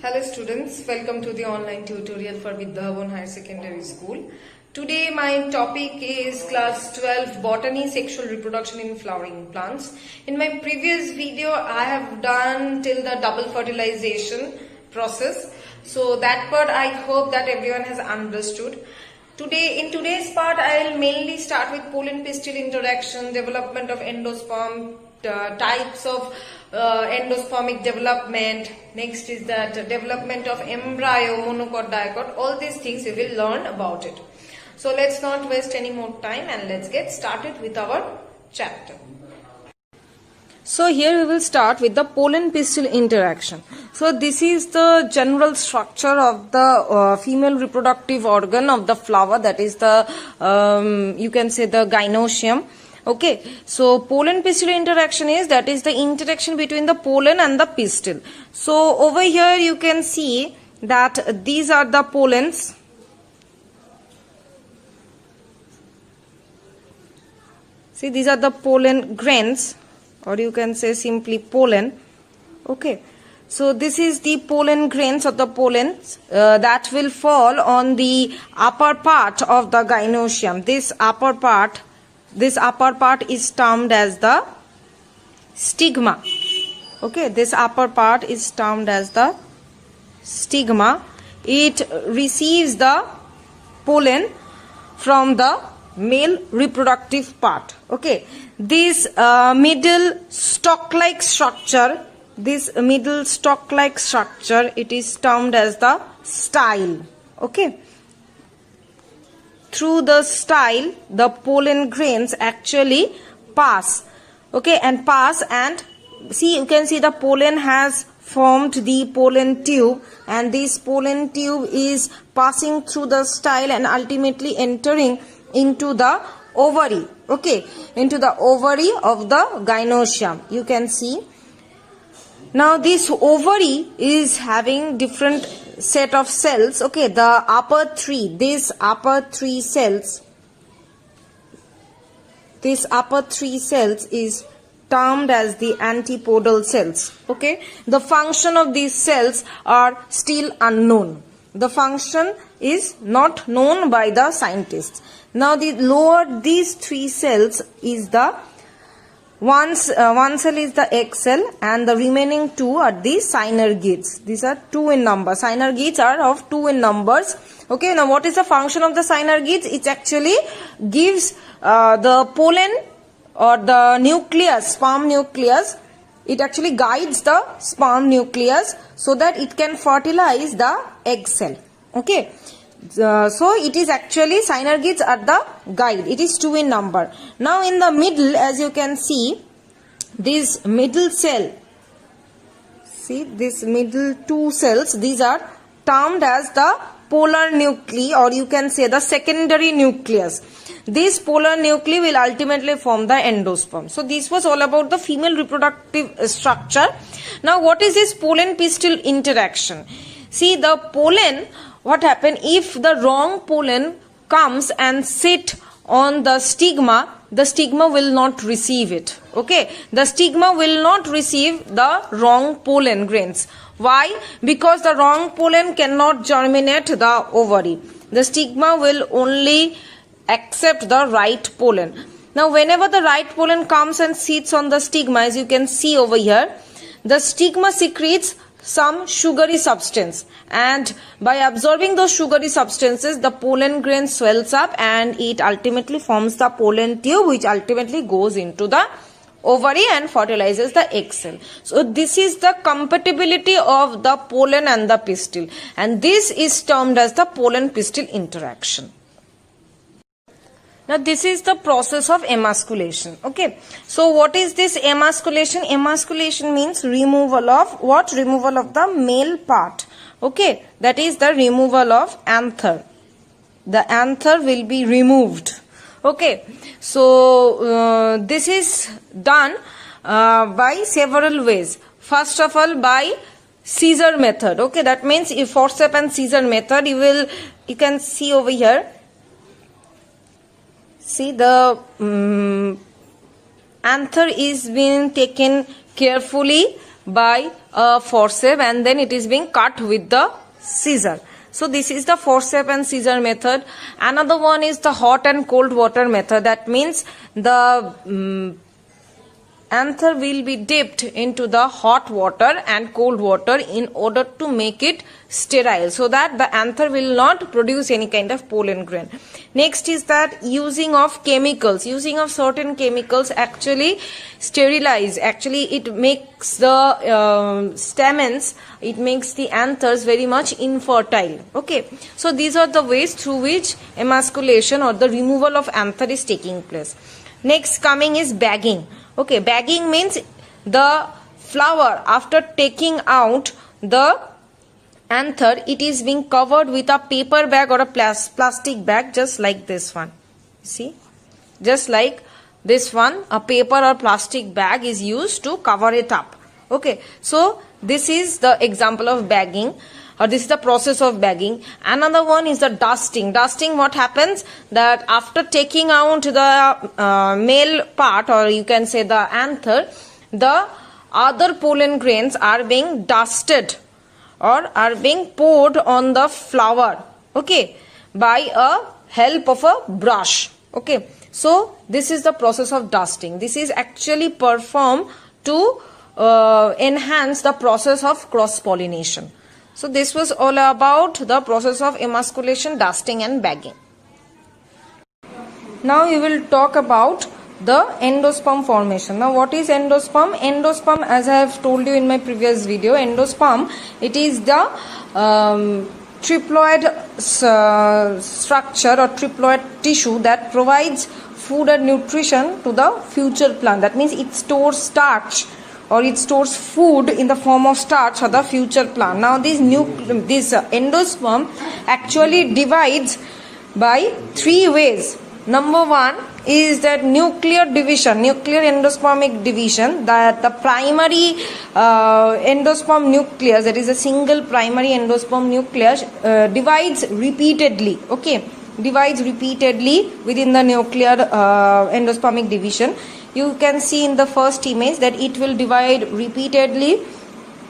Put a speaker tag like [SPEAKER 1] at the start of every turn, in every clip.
[SPEAKER 1] Hello students, welcome to the online tutorial for Vidyavan Higher Secondary School. Today my topic is class 12 botany, sexual reproduction in flowering plants. In my previous video I have done till the double fertilization process. So that part I hope that everyone has understood. In today's part I will mainly start with pollen pistil interaction, development of endosperm, types of endospermic development. Next is that development of embryo, monocot, dicot. All these things we will learn about it. So let's not waste any more time and let's get started with our chapter. So here we will start with the pollen pistil interaction. So this is the general structure of the female reproductive organ of the flower, that is the you can say the gynoecium. Okay, so pollen pistil interaction is the interaction between the pollen and the pistil. So over here you can see that these are the pollens. See, these are the pollen grains, or you can say simply pollen. Okay, so this is the pollen grains of the pollens that will fall on the upper part of the gynoecium. This upper part is termed as the stigma. Okay, this upper part is termed as the stigma. It receives the pollen from the male reproductive part. Okay, this middle stalk-like structure, it is termed as the style. Okay, through the style the pollen grains actually pass. Okay, and see, you can see the pollen has formed the pollen tube, and this pollen tube is passing through the style and ultimately entering into the ovary. Okay, into the ovary of the gynoecium. You can see now this ovary is having different set of cells. Okay, the upper three cells is termed as the antipodal cells. Okay, the function of these cells are still unknown. The function is not known by the scientists. Now the lower these three cells is the one cell is the egg cell, and the remaining two are the synergids. These are two in number. Synergids are of two in numbers. Okay, now what is the function of the synergids? It actually gives the pollen or the nucleus, sperm nucleus. It actually guides the sperm nucleus so that it can fertilize the egg cell. Okay, so it is actually synergids are the guide. It is two in number. Now in the middle, as you can see, this middle cell, see this middle two cells, these are termed as the polar nuclei, or you can say the secondary nucleus. This polar nuclei will ultimately form the endosperm. So this was all about the female reproductive structure. Now what is this pollen pistil interaction? See, the pollen, what happens if the wrong pollen comes and sit on the stigma will not receive it. Okay, the stigma will not receive the wrong pollen grains. Why? Because the wrong pollen cannot germinate the ovary. The stigma will only accept the right pollen. Now whenever the right pollen comes and sits on the stigma, as you can see over here, the stigma secretes some sugary substance, and by absorbing those sugary substances the pollen grain swells up and it ultimately forms the pollen tube, which ultimately goes into the ovary and fertilizes the egg cell. So this is the compatibility of the pollen and the pistil, and this is termed as the pollen pistil interaction. Now this is the process of emasculation. Okay, so what is this emasculation? Emasculation means removal of what? Removal of the male part. Okay, that is the removal of anther. The anther will be removed. Okay, so this is done by several ways. First of all, by scissor method. Okay, that means if forceps and scissor method, you can see over here. See, the anther is being taken carefully by a forceps, and then it is being cut with the scissor. So this is the forceps and scissor method. Another one is the hot and cold water method. That means the anther will be dipped into the hot water and cold water in order to make it sterile, so that the anther will not produce any kind of pollen grain. Next is that using of chemicals. Using of certain chemicals actually sterilize. Actually it makes the stamens, it makes the anthers very much infertile. Okay, so these are the ways through which emasculation or the removal of anther is taking place. Next coming is bagging. Okay, bagging means the flower, after taking out the anther, it is being covered with a paper bag or a plastic bag, just like this one. See, just like this one, a paper or plastic bag is used to cover it up. Okay, so this is the example of bagging, or this is the process of bagging. Another one is the dusting. Dusting, what happens, that after taking out the male part, or you can say the anther, the other pollen grains are being dusted or are being poured on the flower, okay, by a help of a brush. Okay, so this is the process of dusting. This is actually performed to enhance the process of cross pollination. So this was all about the process of emasculation, dusting and bagging. Now we will talk about the endosperm formation. Now what is endosperm? Endosperm, as I have told you in my previous video, endosperm, it is the triploid structure or triploid tissue that provides food and nutrition to the future plant. That means it stores starch, or it stores food in the form of starch for the future plant. Now this endosperm actually divides by 3 ways. Number 1 is that nuclear division, nuclear endospermic division, that the primary endosperm nucleus, that is a single primary endosperm nucleus, divides repeatedly. Okay, divides repeatedly within the nuclear endospermic division. You can see in the first image that it will divide repeatedly.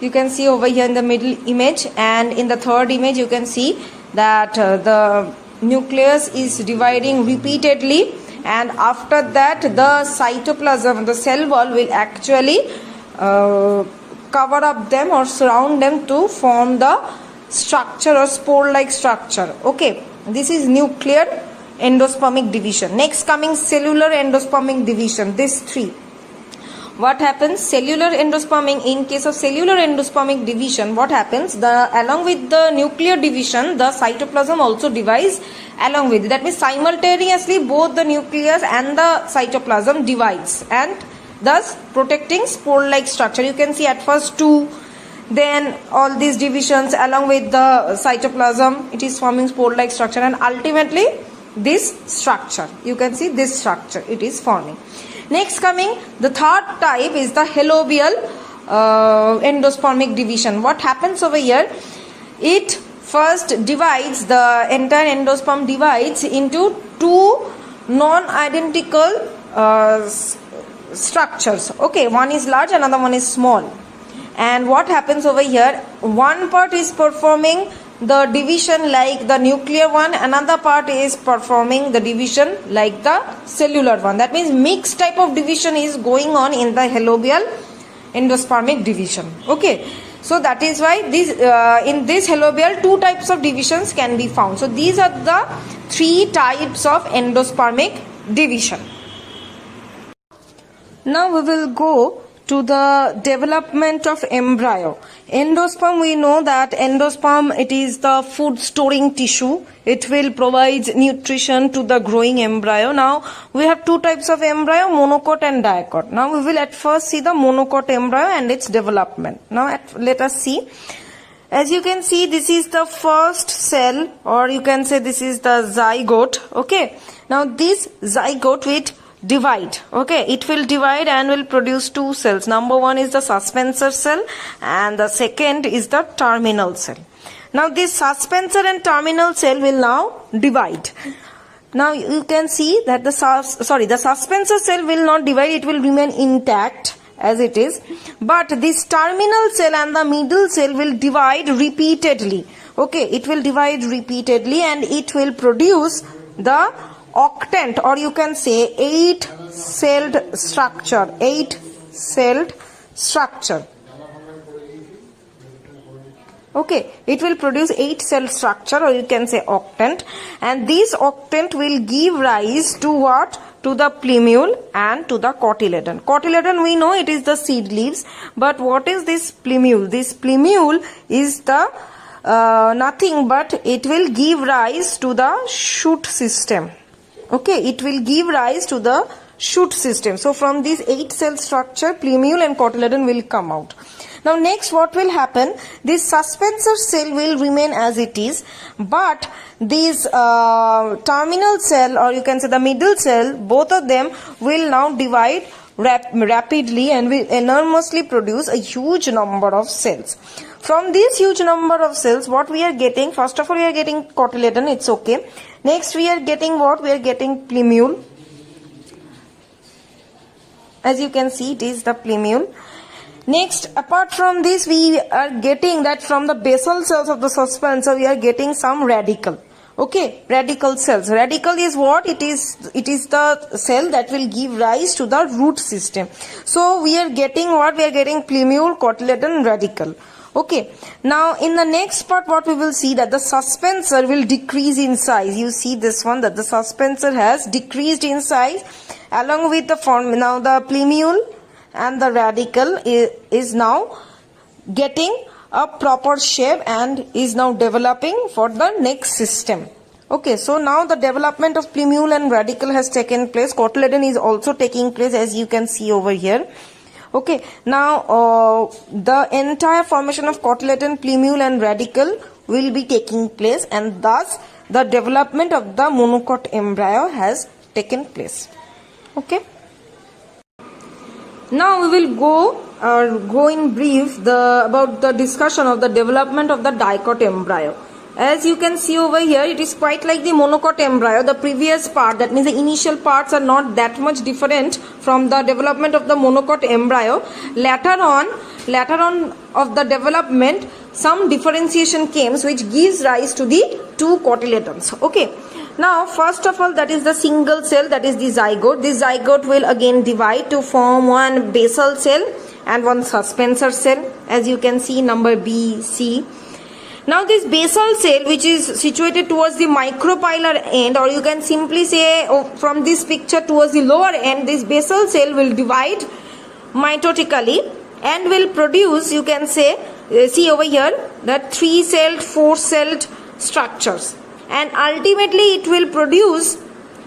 [SPEAKER 1] You can see over here in the middle image, and in the third image you can see that the nucleus is dividing repeatedly, and after that the cytoplasm, the cell wall, will actually cover up them or surround them to form the structure or spore like structure. Okay, this is nuclear endospermic division. Next coming cellular endospermic division. These 3. What happens? Cellular endospermic. In case of cellular endospermic division, what happens? Along with the nuclear division, the cytoplasm also divides along with it. That means simultaneously both the nucleus and the cytoplasm divides, and thus protecting spore-like structure. You can see at first 2, then all these divisions along with the cytoplasm, it is forming spore-like structure, and ultimately this structure, you can see this structure it is forming. Next coming, the third type is the halobial endospermic division. What happens over here? It first divides, the entire endosperm divides into 2 non-identical structures. Okay, one is large, another one is small. And what happens over here? One part is performing the division like the nuclear one, another part is performing the division like the cellular one. That means mixed type of division is going on in the halobial endospermic division. Okay, so that is why this in this halobial 2 types of divisions can be found. So these are the 3 types of endospermic division. Now we will go to the development of embryo. Endosperm, we know that endosperm, it is the food storing tissue. It will provide nutrition to the growing embryo. Now we have 2 types of embryo, monocot and dicot. Now we will at first see the monocot embryo and its development. Now let us see. As you can see, this is the first cell, or you can say this is the zygote. Okay, now this zygote will divide. Okay, it will divide and will produce 2 cells. Number 1 is the suspensor cell, and the second is the terminal cell. Now this suspensor and terminal cell will now divide. Now you can see that the suspensor cell will not divide, it will remain intact, as it is, but this terminal cell and the middle cell will divide repeatedly. Okay, it will divide repeatedly and it will produce the octant, or you can say 8-celled structure. 8-celled structure. Okay, it will produce 8-cell structure, or you can say octant, and this octant will give rise to what? To the plumule and to the cotyledon. Cotyledon, we know it is the seed leaves, but what is this plumule? This plumule is the nothing but it will give rise to the shoot system. Okay, it will give rise to the shoot system. So from this 8-cell structure, plumule and cotyledon will come out. Now next what will happen, this suspensor cell will remain as it is, but this terminal cell, or you can say the middle cell, both of them will now divide rapidly and will enormously produce a huge number of cells. From this huge number of cells, what we are getting, first of all we are getting cotyledon, it's okay. Next we are getting what? We are getting plumule. As you can see, it is the plumule. Next, apart from this, we are getting that from the basal cells of the suspensor, we are getting some radicle. Okay, radicle cells. Radicle is what? It is the cell that will give rise to the root system. So we are getting what? We are getting plumule, cotyledon, radicle. Okay, now in the next part what we will see, that the suspensor will decrease in size. You see this one, that the suspensor has decreased in size along with the form. Now the plumule and the radicle is now getting a proper shape and is now developing for the next system. Okay, so now the development of plumule and radicle has taken place. Cotyledon is also taking place, as you can see over here. Okay, now the entire formation of cotyledon, plumule and radicle will be taking place, and thus the development of the monocot embryo has taken place. Okay. Now we will go in brief about the discussion of the development of the dicot embryo. As you can see over here, it is quite like the monocot embryo. The previous part, that means the initial parts, are not that much different from the development of the monocot embryo. Later on of the development, some differentiation came, which gives rise to the two cotyledons. Okay. Now first of all, that is the single cell, that is the zygote. This zygote will again divide to form one basal cell and one suspensor cell, as you can see, number B, C. Now this basal cell, which is situated towards the micropylar end, or you can simply say from this picture towards the lower end, this basal cell will divide mitotically and will produce, you can say, see over here, that 3-celled, 4-celled structures. And ultimately it will produce,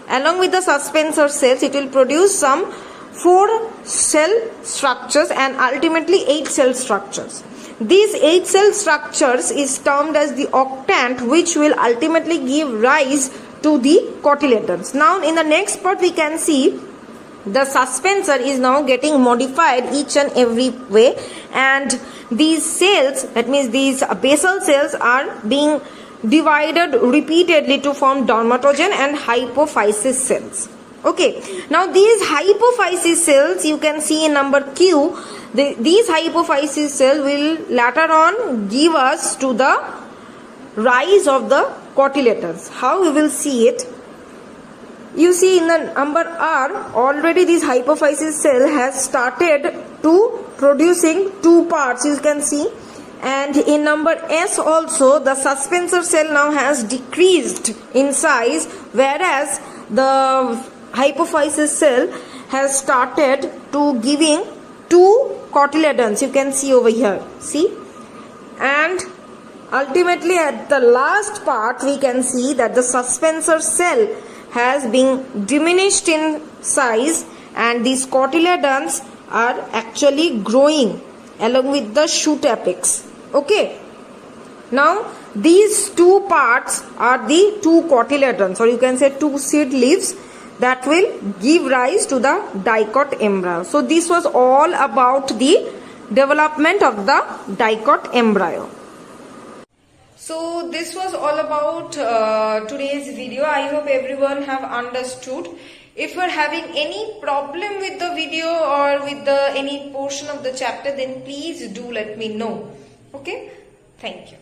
[SPEAKER 1] along with the suspensor cells, it will produce some 4-cell structures and ultimately 8-cell structures. These 8-cell structures is termed as the octant, which will ultimately give rise to the cotyledons. Now in the next part we can see the suspensor is now getting modified each and every way, and these cells, that means these basal cells, are being divided repeatedly to form dermatogen and hypophysis cells. Okay, now these hypophysis cells, you can see in number Q, these hypophysis cells will later on give us to the rise of the cotyledons. How we will see it? You see in the number R, already this hypophysis cell has started to producing two parts, you can see. And in number S also, the suspensor cell now has decreased in size, whereas the hypophysis cell has started to giving two cotyledons, you can see over here, see. And ultimately at the last part we can see that the suspensor cell has been diminished in size and these cotyledons are actually growing along with the shoot apex. Okay, now these two parts are the two cotyledons, or you can say two seed leaves, that will give rise to the dicot embryo. So this was all about the development of the dicot embryo. So this was all about today's video. I hope everyone have understood. If you are having any problem with the video or with the any portion of the chapter, then please do let me know. Okay, thank you.